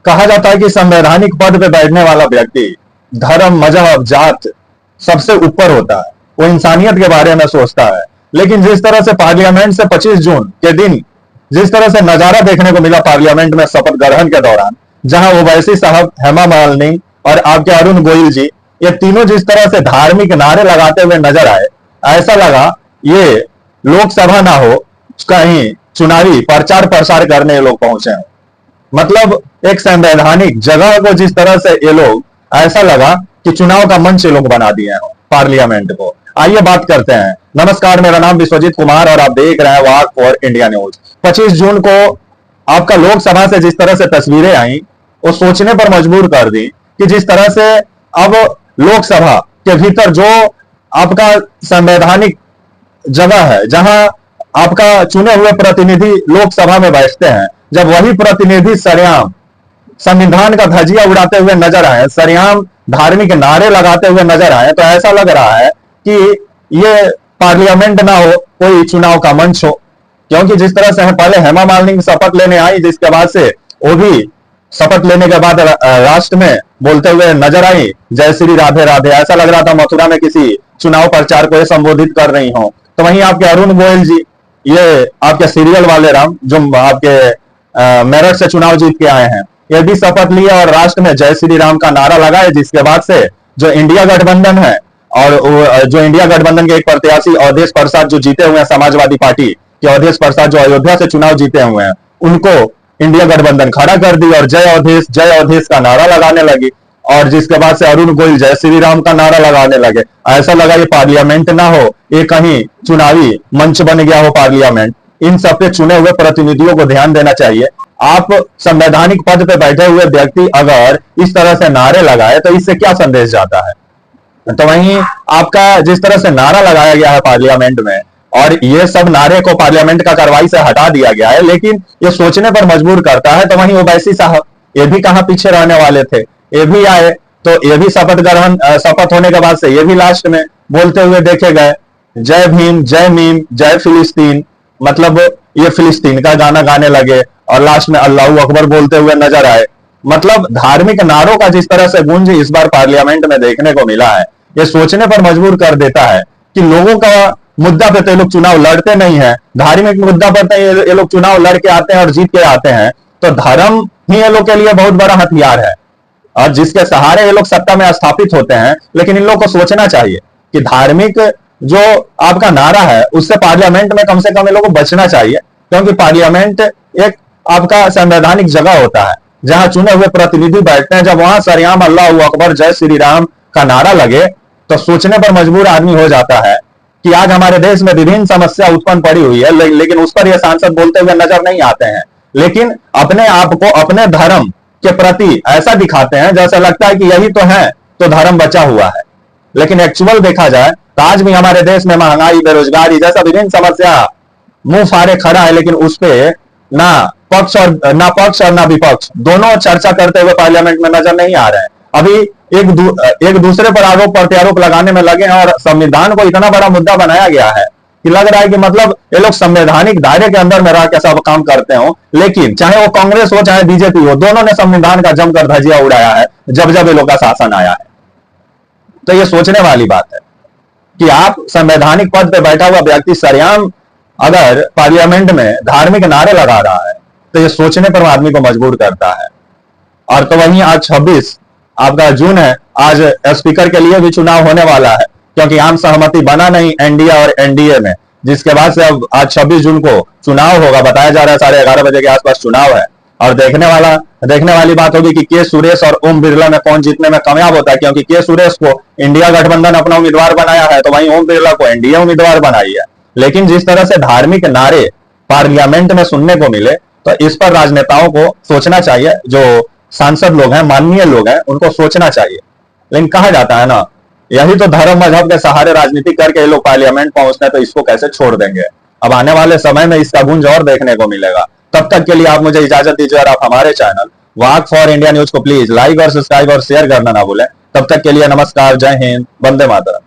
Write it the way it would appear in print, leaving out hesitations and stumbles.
कहा जाता है कि संवैधानिक पद पे बैठने वाला व्यक्ति धर्म, मजहब, जात सबसे ऊपर होता है, वो इंसानियत के बारे में सोचता है। लेकिन जिस तरह से पार्लियामेंट से 25 जून के दिन जिस तरह से नजारा देखने को मिला पार्लियामेंट में शपथ ग्रहण के दौरान, जहां ओवैसी साहब, हेमा मालिनी और आपके अरुण गोयल जी, ये तीनों जिस तरह से धार्मिक नारे लगाते हुए नजर आए, ऐसा लगा ये लोकसभा ना हो, कहीं चुनावी प्रचार प्रसार करने ये लोग पहुंचे हैं। मतलब एक संवैधानिक जगह को जिस तरह से ये लोग, ऐसा लगा कि चुनाव का मंच ये लोग बना दिए हैं पार्लियामेंट को। आइए बात करते हैं। नमस्कार, मेरा नाम विश्वजीत कुमार और आप देख रहे हैं वॉक फॉर इंडिया न्यूज। 25 जून को आपका लोकसभा से जिस तरह से तस्वीरें आई, वो सोचने पर मजबूर कर दी कि जिस तरह से अब लोकसभा के भीतर जो आपका संवैधानिक जगह है, जहां आपका चुने हुए प्रतिनिधि लोकसभा में बैठते हैं, जब वही प्रतिनिधि सरेआम संविधान का धजिया उड़ाते हुए नजर आए, सरेआम धार्मिक नारे लगाते हुए नजर आए, तो ऐसा लग रहा है कि ये पार्लियामेंट ना हो, कोई चुनाव का मंच हो। क्योंकि जिस तरह से पहले हेमा मालिनी शपथ लेने आई, जिसके बाद से वो भी शपथ लेने के बाद राष्ट्र में बोलते हुए नजर आई, जय श्री राधे राधे, ऐसा लग रहा था मथुरा में किसी चुनाव प्रचार को संबोधित कर रही हो। तो वहीं आपके अरुण गोयल जी, ये आपके सीरियल वाले राम, जो आपके मेरठ से चुनाव जीत के आए हैं, ये भी शपथ लिए और राष्ट्र में जय श्री राम का नारा लगाए। जिसके बाद से जो इंडिया गठबंधन है और जो इंडिया गठबंधन के एक प्रत्याशी अवधेश प्रसाद जो जीते हुए हैं, समाजवादी पार्टी के अवधेश प्रसाद जो अयोध्या से चुनाव जीते हुए हैं, उनको इंडिया गठबंधन खड़ा कर दी और जय अवधेश का नारा लगाने लगी। और जिसके बाद से अरुण गोयल जय श्री राम का नारा लगाने लगे। ऐसा लगा ये पार्लियामेंट ना हो, ये कहीं चुनावी मंच बन गया हो पार्लियामेंट। इन सब पे चुने हुए प्रतिनिधियों को ध्यान देना चाहिए। आप संवैधानिक पद पे बैठे हुए व्यक्ति अगर इस तरह से नारे लगाए तो इससे क्या संदेश जाता है? तो वहीं आपका जिस तरह से नारा लगाया गया है पार्लियामेंट में, और ये सब नारे को पार्लियामेंट का कार्रवाई से हटा दिया गया है, लेकिन ये सोचने पर मजबूर करता है। तो वहीं ओवैसी साहब, ये भी कहां पीछे रहने वाले थे, ये भी आए, तो ये भी शपथ होने के बाद से ये भी लास्ट में बोलते हुए देखे गए, जय भीम, जय मीम, जय फिलिस्तीन। मतलब ये फिलिस्तीन का गाना गाने लगे और लास्ट में अल्लाहू अकबर बोलते हुए नजर आए। मतलब धार्मिक नारों का जिस तरह से गूंज इस बार पार्लियामेंट में देखने को मिला है, ये सोचने पर मजबूर कर देता है कि लोगों का मुद्दा पे तो ये लोग चुनाव लड़ते नहीं है, धार्मिक मुद्दा पर तो ये लोग चुनाव लड़के आते हैं और जीत के आते हैं। तो धर्म ही ये लोग के लिए बहुत बड़ा हथियार है और जिसके सहारे ये लोग सत्ता में स्थापित होते हैं। लेकिन इन लोग को सोचना चाहिए कि धार्मिक जो आपका नारा है उससे पार्लियामेंट में कम से कम इन लोगों को बचना चाहिए। क्योंकि पार्लियामेंट एक आपका संवैधानिक जगह होता है जहां चुने हुए प्रतिनिधि बैठते हैं। जब वहां सरेआम अल्लाहू अकबर, जय श्री राम का नारा लगे तो सोचने पर मजबूर आदमी हो जाता है कि आज हमारे देश में विभिन्न समस्या उत्पन्न पड़ी हुई है, लेकिन उस पर यह सांसद बोलते हुए नजर नहीं आते हैं। लेकिन अपने आप को अपने धर्म के प्रति ऐसा दिखाते हैं जैसा लगता है कि यही तो है तो धर्म बचा हुआ है। लेकिन एक्चुअल देखा जाए तो आज भी हमारे देश में महंगाई, बेरोजगारी जैसा विभिन्न समस्या मुंह फाड़े खड़ा है, लेकिन उस पे ना पक्ष और ना विपक्ष दोनों चर्चा करते हुए पार्लियामेंट में नजर नहीं आ रहे हैं। अभी एक दूसरे पर आरोप प्रत्यारोप लगाने में लगे हैं और संविधान को इतना बड़ा मुद्दा बनाया गया है कि लग रहा है कि मतलब ये लोग संवैधानिक दायरे के अंदर में रह के सब काम करते हो। लेकिन चाहे वो कांग्रेस हो चाहे बीजेपी हो, दोनों ने संविधान का जमकर धजिया उड़ाया है जब जब ये लोग का शासन आया है। तो ये सोचने वाली बात है कि आप संवैधानिक पद पे बैठा हुआ व्यक्ति सरेआम अगर पार्लियामेंट में धार्मिक नारे लगा रहा है तो ये सोचने पर आदमी को मजबूर करता है। और तो वहीं आज 26 आपका जून है, आज स्पीकर के लिए भी चुनाव होने वाला है क्योंकि आम सहमति बना नहीं एनडीए और एनडीए में, जिसके बाद से अब आज 26 जून को चुनाव होगा। बताया जा रहा है 11:30 बजे के आसपास चुनाव है और देखने वाली बात होगी कि के सुरेश और ओम बिरला में कौन जीतने में कामयाब होता है। क्योंकि के सुरेश को इंडिया गठबंधन अपना उम्मीदवार बनाया है तो वहीं ओम बिरला को एनडीए उम्मीदवार बनाई है। लेकिन जिस तरह से धार्मिक नारे पार्लियामेंट में सुनने को मिले तो इस पर राजनेताओं को सोचना चाहिए, जो सांसद लोग हैं, माननीय लोग हैं, उनको सोचना चाहिए। लेकिन कहा जाता है ना, यही तो धर्म मजहब के सहारे राजनीति करके ये लोग पार्लियामेंट पहुंचते हैं, तो इसको कैसे छोड़ देंगे। अब आने वाले समय में इसका गुंज और देखने को मिलेगा। तब तक के लिए आप मुझे इजाजत दीजिए और आप हमारे channel walk for India news को प्लीज लाइक और सब्सक्राइब और शेयर करना ना भूलें। तब तक के लिए नमस्कार, जय हिंद, वंदे मातरम।